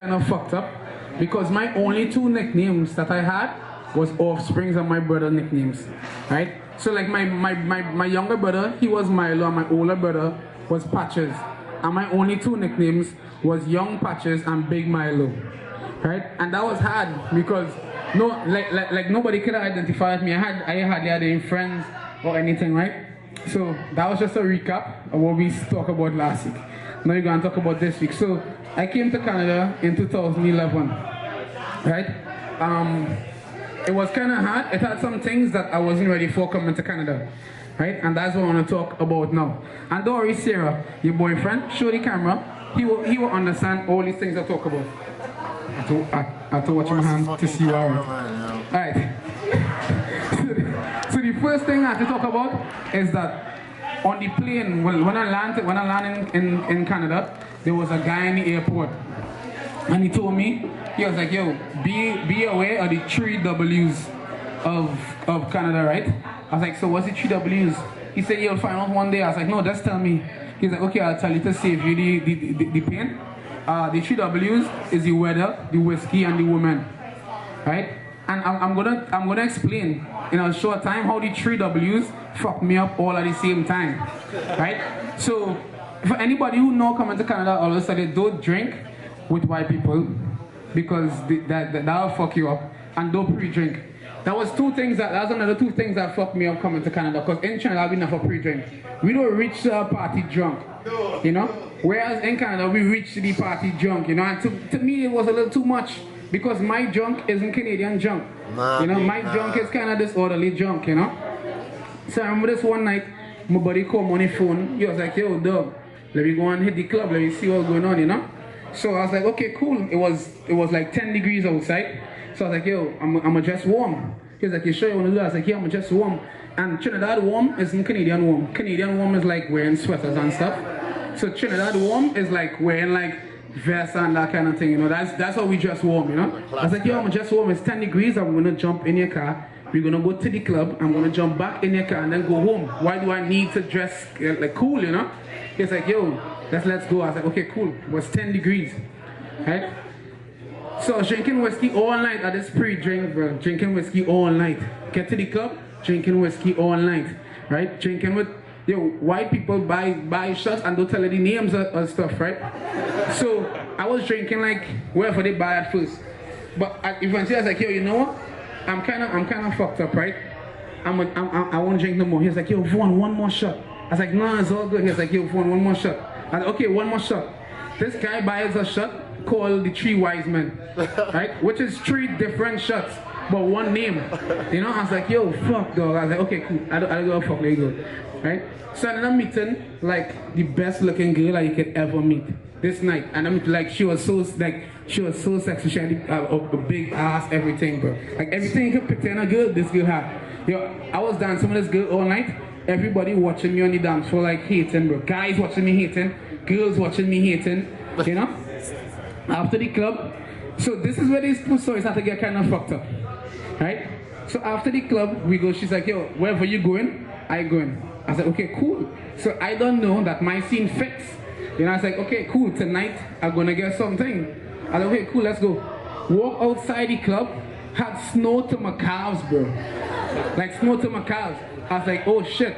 kind of fucked up because my only two nicknames that I had was offsprings and my brother nicknames, right? So like my younger brother, he was Milo, and my older brother was Patches, and my only two nicknames was Young Patches and Big Milo, right? And that was hard because like nobody could identify me. I hardly had any friends or anything, right? So that was just a recap of what we talked about last week. Now we're going to talk about this week. So I came to Canada in 2011, right? It was kind of hard. It had some things that I wasn't ready for coming to Canada, right? And that's what I want to talk about now. And don't worry, Sarah, your boyfriend, show the camera. He will understand all these things I talk about. I have to watch my hand to see you all right. So the first thing I have to talk about is that on the plane, when I landed in Canada, there was a guy in the airport, and he told me, he was like, yo, be aware of the 3 W's of Canada, right? I was like, so what's the 3 W's? He said, you'll find out one day. I was like, no, just tell me. He's like, okay, I'll tell you to save you the pain. The 3 W's is the weather, the whiskey, and the woman, right? And I'm gonna explain in a short time how the 3 W's fuck me up all at the same time, right? So for anybody who know coming to Canada all of a sudden, don't drink with white people because that'll fuck you up, and don't pre-drink. That's another two things that fucked me up coming to Canada, because in Trinidad we never pre-drink. We don't reach the party drunk, you know? Whereas in Canada we reach the party drunk, you know? And to me it was a little too much, because my drunk isn't Canadian drunk. You know, my drunk is kind of disorderly drunk, you know? So I remember this one night, my buddy called me on the phone. He was like, yo, dog, let me go and hit the club, let me see what's going on, you know? So I was like, okay, cool. It was like 10 degrees outside. So I was like, yo, I'm just warm. He was like, you sure you want to do that? I was like, yeah, I'm just warm. And Trinidad warm isn't Canadian warm. Canadian warm is like wearing sweaters and stuff. So Trinidad warm is like wearing like vests and that kind of thing, you know? That's how we dress warm, you know? I was like, yo, I'm just warm. It's 10 degrees. I'm going to jump in your car. We're going to go to the club. I'm going to jump back in your car and then go home. Why do I need to dress like cool, you know? He's like, yo, let's go. I was like, okay, cool. It was 10 degrees, right? So I was drinking whiskey all night at this pre-drink, bro. Drinking whiskey all night. Get to the club, drinking whiskey all night, right? Drinking with, yo, white people buy shots and don't tell you the names of stuff, right? So I was drinking like wherever they buy at first. But eventually I was like, yo, you know what? I'm kind of fucked up, right? I won't drink no more. He was like, yo, Vaughn, one more shot. I was like, no, it's all good. He was like, yo, Vaughn, one more shot. I was like, okay, one more shot. This guy buys a shot called the 3 Wise Men, right? Which is 3 different shots, but one name. You know, I was like, yo, fuck, dog. I was like, okay, cool. I don't go fuck, let go, right? So I ended up meeting like the best looking girl that you could ever meet this night, and I'm like, she was so sexy. She had a big ass, everything, bro. Like everything you could picture in a girl, this girl had. Yo, I was dancing with this girl all night. Everybody watching me on the dance floor like hating, bro. Guys watching me hating, girls watching me hating, you know? After the club, so this is where these two stories have to get kind of fucked up, right? So after the club, we go, she's like, yo, wherever you going, I going. I said, okay, cool. So I don't know that my scene fits. You know, I was like, okay, cool, tonight I'm gonna get something. I said, okay, cool, let's go. Walk outside the club, had snow to my calves, bro. Like snow to my calves. I was like, oh shit.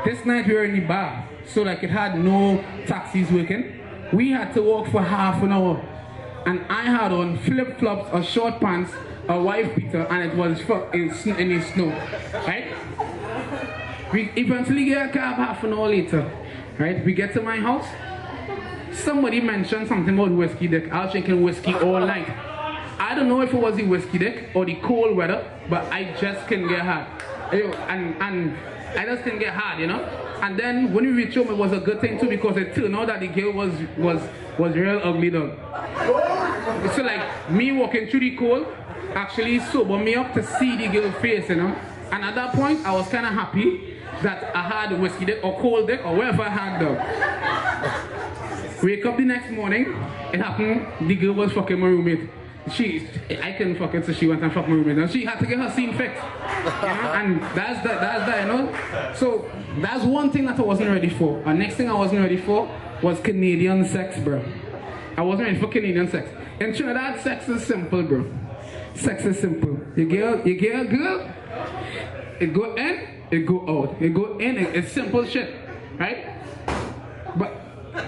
This night we were in the bar, so like it had no taxis working. We had to walk for half an hour. And I had on flip-flops, a short pants, a wife beater, and it was in the snow, right? We eventually get a cab half an hour later, right? We get to my house. Somebody mentioned something about whiskey dick. I was drinking whiskey all night. I don't know if it was the whiskey dick or the cold weather, but I just couldn't get hard. And I just couldn't get hard, you know? And then when we reached home, it was a good thing too, because it turned out that the girl was real ugly, dog. So like me walking through the cold actually sobered me up to see the girl's face, you know. And at that point, I was kind of happy that I had whiskey dick or cold dick or whatever I had, dog. Wake up the next morning, it happened. The girl was fucking my roommate. I couldn't fuck it, so she went and fucked my roommate. And she had to get her scene fixed. You know? And that's that, you know? So that's one thing that I wasn't ready for. And next thing I wasn't ready for was Canadian sex, bro. I wasn't ready for Canadian sex. In Trinidad, sex is simple, bro. Sex is simple. You get a girl, it go in, it go out. It go in, it's simple shit, right? But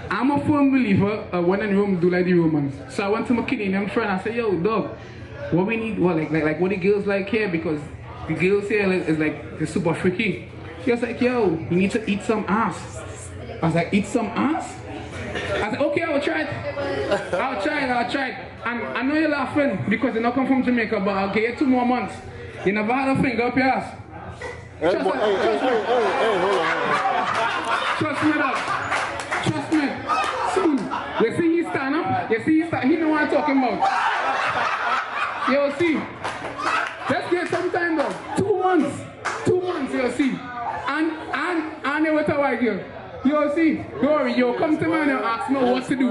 I'm a firm believer when in Rome do like the Romans. So I went to my Canadian friend, I said, yo, dog, what we need, what like what the girls like here, because the girls here is like, they're super freaky. He was like, yo, you need to eat some ass. I was like, eat some ass? I said, okay, I'll try it. I'll try it. And I know you're laughing because you're not come from Jamaica, but I'll give you 2 more months. You never had a finger up your ass. Hey, hold on. Trust me, dog. Trust me. Soon. You see he stand up? He know what I'm talking about. You'll see. Let's get some time though. 2 months. 2 months, you'll see. And they with a white girl. You'll see. Don't worry, you'll come to me and ask me what to do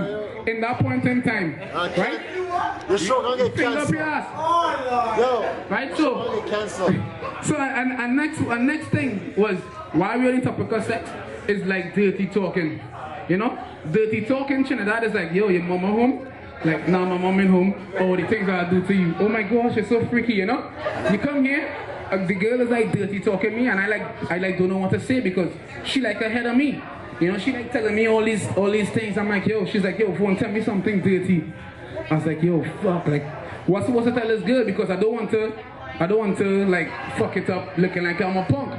in that point in time. Right? You're sure gonna get finger up your ass. Yo. Right, so. So and next thing was why we're in topic of sex is like dirty talking. You know? Dirty talking Trinidad is like, yo, your mama home? Like, nah, my mom in home. Oh, the things I do to you. Oh my gosh, you're so freaky, you know? You come here, the girl is like dirty talking me, and I like don't know what to say because she like ahead of me. You know, she like telling me all these things. I'm like, yo, she's like, yo, phone, tell me something dirty. I was like, yo, fuck, like, what's supposed to tell this girl because I don't want to like fuck it up looking like I'm a punk.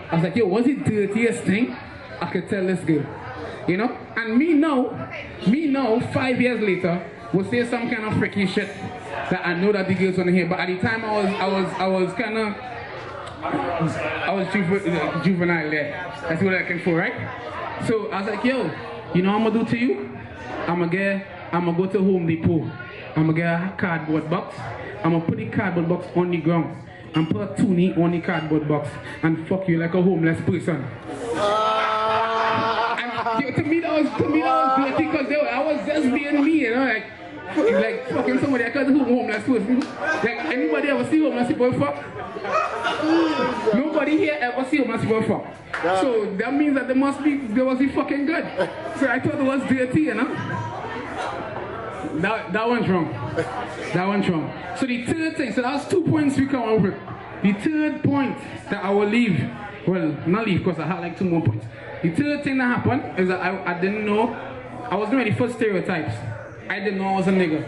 I was like, yo, what's the dirtiest thing I could tell this girl? You know? And me know 5 years later will say some kind of freaky shit that I know that the girls wanna hear. But at the time I was juvenile there. That's what I'm looking for, right? So I was like, yo, you know what I'm gonna do to you? I'm gonna go to Home Depot. I'm gonna get a cardboard box. I'm gonna put the cardboard box on the ground and put a toonie on the cardboard box and fuck you like a homeless person. And to me that was dirty because I was just being me, you know, like fucking somebody I call homeless person. Like anybody ever see homeless people fuck? Nobody here ever see homeless people fuck. So that means that they must be fucking good. So I thought it was dirty, you know? That one's wrong. That one's wrong. So the third thing, so that was 2 points we come up with. The third point that I will leave, well, not leave because I had like 2 more points. The third thing that happened is that I didn't know, I wasn't ready for stereotypes. I didn't know I was a nigga.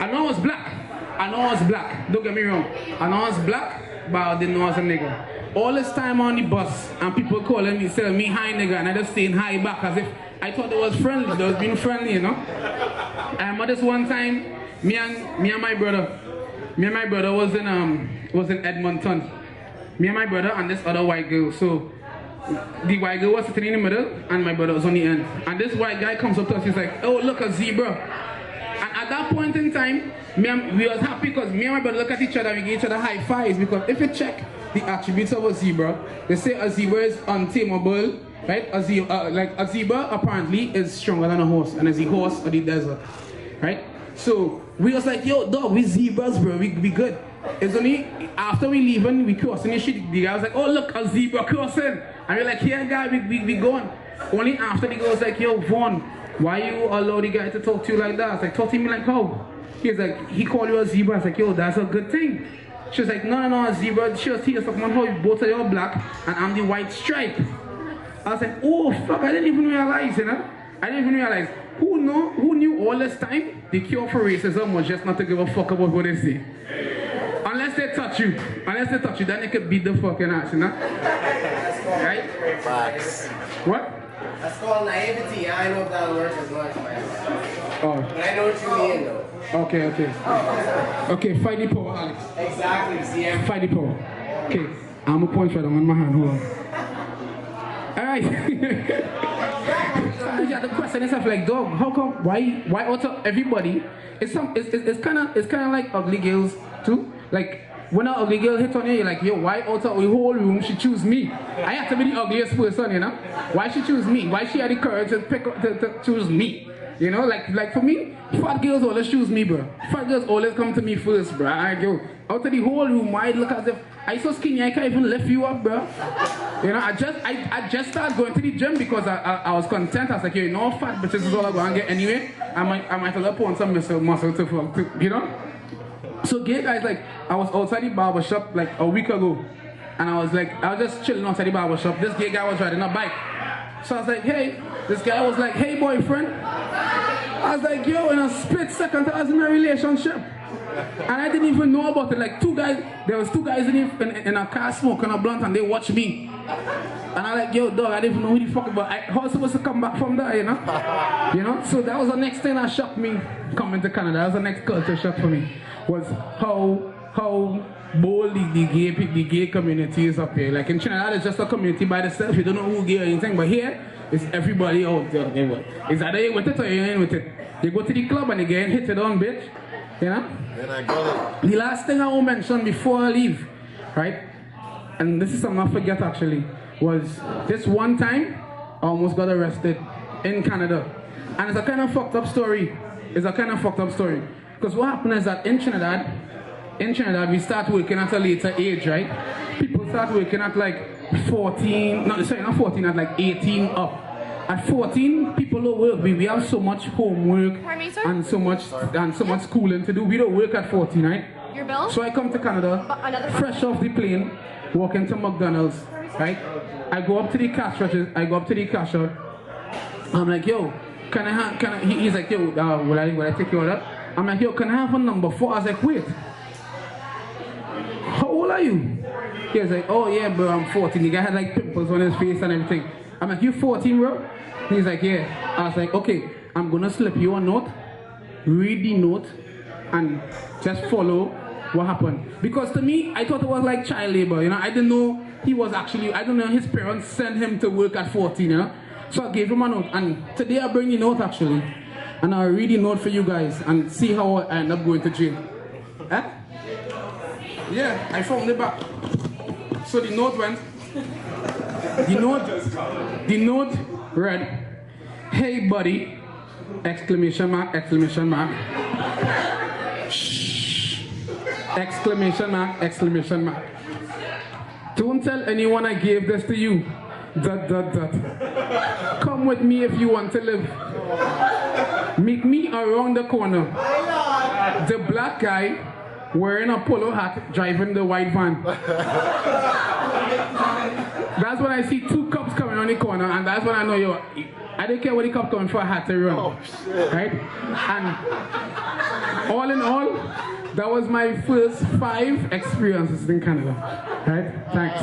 I know I was black. Don't get me wrong. I know I was black, but I didn't know I was a nigga. All this time on the bus and people calling me, saying me hi nigga, and I just saying hi back as if I thought it was friendly, they was being friendly, you know. But this one time, me and my brother was in Edmonton. Me and my brother and this other white girl. So the white girl was sitting in the middle and my brother was on the end. And this white guy comes up to us, he's like, oh look, a zebra. And at that point in time, we was happy because me and my brother look at each other, we give each other high fives, because if you check the attributes of a zebra, they say a zebra is untamable, right? A zebra apparently is stronger than a horse, and is the horse of the desert, right? So we was like, yo dog, we zebras bro, we good. It's only after we leaving, we crossing the shit, the guy was like, oh look, a zebra crossing. And we're like, yeah guy, we going. Only after the guy was like, yo Vaughn, why you allow the guy to talk to you like that? I was like, talk to me like how? He was like, he called you a zebra. I was like, yo, that's a good thing. She was like, no, a zebra. She was here, someone how you both are your black and I'm the white stripe. I was like, oh fuck, I didn't even realize, you know? I didn't even realize. Who knew all this time the cure for racism was just not to give a fuck about what they say. Unless they touch you, then they could beat the fucking ass, you know? Right? Facts. What? That's called naivety. I know if that works as much, man. Oh. But I know what you mean, though. Okay, fight the power, Alex. Exactly, CM. Fight the power. Okay, I'm a point for them on my hand, hold on. Alright. You got the question itself like, dog, how come, why out of everybody, it's kinda like ugly girls too. Like, when an ugly girl hits on you, you're like, yo, why out of the whole room she choose me? I have to be the ugliest person, you know? Why she choose me? Why she had the courage to choose me? You know, like for me, Fat girls always choose me, bro. Fat girls always come to me first, bro. I go out of the whole room, I look as if I so skinny I can't even lift you up, bro. You know, I just started going to the gym because I was content. I was like, you know, fat bitches is all I go and get anyway. I might as well put on some muscle to you know. So gay guys, like, I was outside the barber shop like a week ago, and I was just chilling outside the barber shop. This gay guy was riding a bike. So I was like, hey, this guy was like, hey boyfriend. I was like, yo, in a split second I was in a relationship. And I didn't even know about it. Like there was two guys in a car smoking a blunt and they watched me. And I like, yo dog, I didn't even know who the fuck about. How was I supposed to come back from there, you know? You know? So that was the next thing that shocked me coming to Canada. That was the next culture shock for me. Was how boldly the gay community is up here. Like in Trinidad, it's just a community by itself. You don't know who gay or anything. But here, it's everybody out there. It's either you with it or you ain't with it. You go to the club and you get hit it on, bitch. You know? Then I got it. The last thing I will mention before I leave, right? And this is something I forget actually, was this one time I almost got arrested in Canada. And it's a kind of fucked up story. Because what happened is that in Trinidad, we start working at a later age, right? People start working at like 14, not 14, at like 18 up. At 14, people don't work. We have so much homework and so much schooling to do. We don't work at 14, right? Your bill? So I come to Canada, fresh off the plane, walk into McDonald's, right? I go up to the cash register. I'm like, yo, can I? He's like, yo, will I take your order? I'm like, yo, can I have a number 4? I was like, wait. How old are you? He was like, oh yeah, bro, I'm 14. The guy had like pimples on his face and everything. I'm like, you 14, bro? He's like, yeah. I was like, okay, I'm gonna slip you a note, read the note, and just follow what happened. Because to me, I thought it was like child labor, you know? I didn't know I don't know, his parents sent him to work at 14, you know? So I gave him a note, and today I bring the note actually. And I'll read the note for you guys and see how I end up going to jail. Eh? Yeah, I found it back. So the note went, the note read, hey buddy, exclamation mark, exclamation mark. Shh, exclamation mark, exclamation mark. Don't tell anyone I gave this to you. ... Come with me if you want to live. Meet me around the corner. The black guy wearing a polo hat driving the white van. That's when I see 2 cops coming on the corner, and that's when I know, yo, I don't care what the cop coming for, I had to run. Oh, shit. Right? And all in all, that was my first 5 experiences in Canada. Right? Thanks.